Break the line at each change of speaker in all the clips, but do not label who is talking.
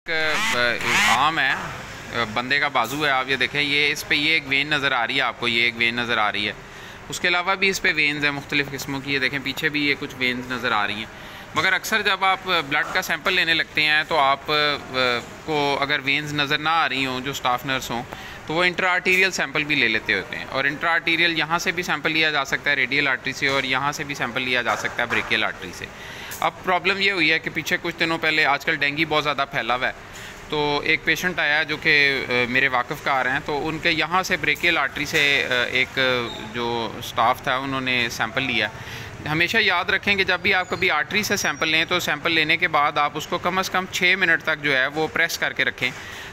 आम है, बंदे का बाजू है। आप ये देखें, ये इस पे ये एक वेन नज़र आ रही है आपको, ये एक वेन नज़र आ रही है। उसके अलावा भी इस पे वेन्स हैं मुख्तलिफ़ किस्मों की। ये देखें पीछे भी ये कुछ वेन्स नज़र आ रही हैं। मगर अक्सर जब आप ब्लड का सैंपल लेने लगते हैं तो आप को अगर वेन्स नज़र ना आ रही हों, जो स्टाफ नर्स हों, तो वो इंट्रा आर्टीरियल सैंपल भी ले लेते होते हैं। और इंट्रा आर्टीरियल यहाँ से भी सैंपल लिया जा सकता है रेडियल आर्टरी से, और यहाँ से भी सैंपल लिया जा सकता है ब्रेकियल आर्टरी से। अब प्रॉब्लम ये हुई है कि पीछे कुछ दिनों पहले आजकल डेंगू बहुत ज़्यादा फैला हुआ है, तो एक पेशेंट आया जो कि मेरे वाकफ़ का आ रहे हैं, तो उनके यहाँ से ब्रेकियल आर्टरी से एक जो स्टाफ था उन्होंने सैंपल लिया। हमेशा याद रखें कि जब भी आप कभी आर्टरी से सैंपल लें तो सैंपल लेने के बाद आप उसको कम से कम 6 मिनट तक जो है वो प्रेस करके रखें,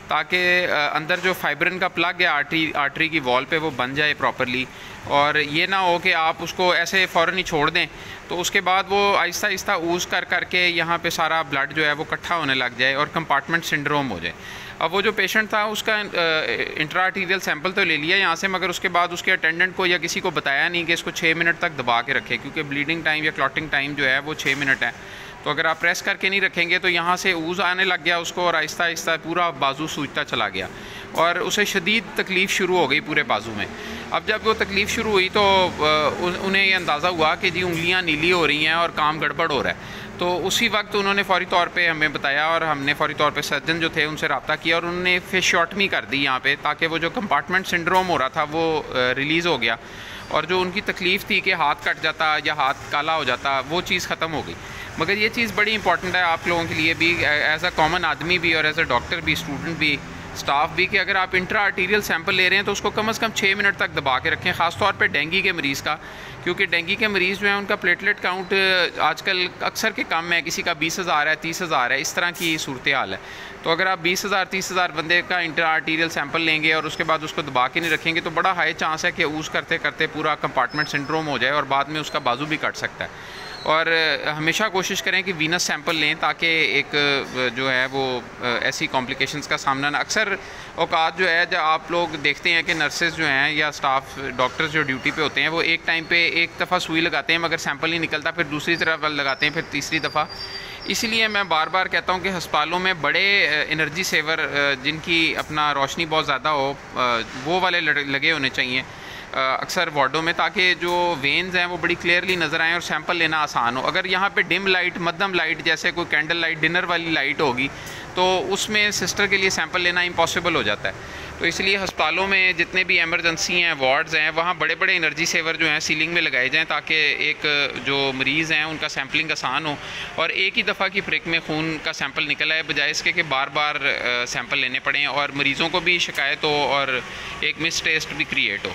ताकि अंदर जो फाइब्रिन का प्लग है आर्टरी की वॉल पे वो बन जाए प्रॉपरली। और ये ना हो कि आप उसको ऐसे फ़ौरन ही छोड़ दें तो उसके बाद वो आहिस्ता आहिस्ता ऊज़ करके यहाँ पे सारा ब्लड जो है वो इकट्ठा होने लग जाए और कंपार्टमेंट सिंड्रोम हो जाए। अब वो जो पेशेंट था उसका इंट्रा आर्टीरियल सैंपल तो ले लिया यहाँ से, मगर उसके बाद उसके अटेंडेंट को या किसी को बताया नहीं कि इसको 6 मिनट तक दबा के रखें, क्योंकि ब्लीडिंग टाइम या क्लॉटिंग टाइम जो है वो 6 मिनट है। तो अगर आप प्रेस करके नहीं रखेंगे तो यहाँ से ऊज़ आने लग गया उसको, और आहिस्ता आहिस्ता पूरा बाजू सूजता चला गया और उसे शदीद तकलीफ़ शुरू हो गई पूरे बाजू में। अब जब वो तकलीफ़ शुरू हुई तो उन्हें ये अंदाज़ा हुआ कि जी उंगलियाँ नीली हो रही हैं और काम गड़बड़ हो रहा है। तो उसी वक्त उन्होंने फ़ौरी तौर पे हमें बताया, और हमने फ़ौरी तौर पे सर्जन जो थे उनसे रब्ता किया, और उन्होंने फेशियोटमी कर दी यहाँ पे, ताकि वो जो कंपार्टमेंट सिंड्रोम हो रहा था वो रिलीज़ हो गया, और जो उनकी तकलीफ़ थी कि हाथ कट जाता या हाथ काला हो जाता वो चीज़ ख़त्म हो गई। मगर ये चीज़ बड़ी इंपॉर्टेंट है आप लोगों के लिए भी, एज अ कॉमन आदमी भी और एज अ डॉक्टर भी, स्टूडेंट भी, स्टाफ भी, कि अगर आप इंट्रा आर्टीरियल सैंपल ले रहे हैं तो उसको कम से कम 6 मिनट तक दबा के रखें, ख़ास तौर पे डेंगू के मरीज़ का, क्योंकि डेंगू के मरीज़ जो हैं उनका प्लेटलेट काउंट आजकल अक्सर के कम है, किसी का 20,000 है, 30,000 है, इस तरह की सूरत हाल है। तो अगर आप 20,000 30,000 बंदे का इंट्रा आर्टीरियल सैंपल लेंगे और उसके बाद उसको दबा के नहीं रखेंगे तो बड़ा हाई चांस है कि ऊज़ करते करते पूरा कंपार्टमेंट सिंड्रोम हो जाए और बाद में उसका बाजू भी कट सकता है। और हमेशा कोशिश करें कि वीनस सैंपल लें, ताकि एक जो है वो ऐसी कॉम्प्लिकेशंस का सामना ना। अक्सर औकात जो है जब आप लोग देखते हैं कि नर्सेज़ जो हैं या स्टाफ डॉक्टर्स जो ड्यूटी पे होते हैं वो एक टाइम पे एक दफ़ा सुई लगाते हैं मगर सैंपल नहीं निकलता, फिर दूसरी तरफ लगाते हैं, फिर तीसरी दफ़ा। इसलिए मैं बार बार कहता हूँ कि अस्पतालों में बड़े एनर्जी सेवर जिनकी अपना रोशनी बहुत ज़्यादा हो वो वाले लगे होने चाहिए अक्सर वार्डों में, ताकि जो वेन्स हैं वो बड़ी क्लियरली नज़र आएँ और सैंपल लेना आसान हो। अगर यहाँ पे डिम लाइट, मध्यम लाइट, जैसे कोई कैंडल लाइट, डिनर वाली लाइट होगी तो उसमें सिस्टर के लिए सैंपल लेना इम्पॉसिबल हो जाता है। तो इसलिए अस्पतालों में जितने भी एमरजेंसी हैं, वार्ड्स हैं, वहाँ बड़े बड़े एनर्जी सेवर जो हैं सीलिंग में लगाए जाएँ, ताकि एक जो मरीज़ हैं उनका सैम्पलिंग आसान हो और एक ही दफ़ा की प्रिक में खून का सैंपल निकल आए, बजाय इसके कि बार बार सैंपल लेने पड़ें और मरीज़ों को भी शिकायत हो और एक मिस टेस्ट भी क्रिएट हो।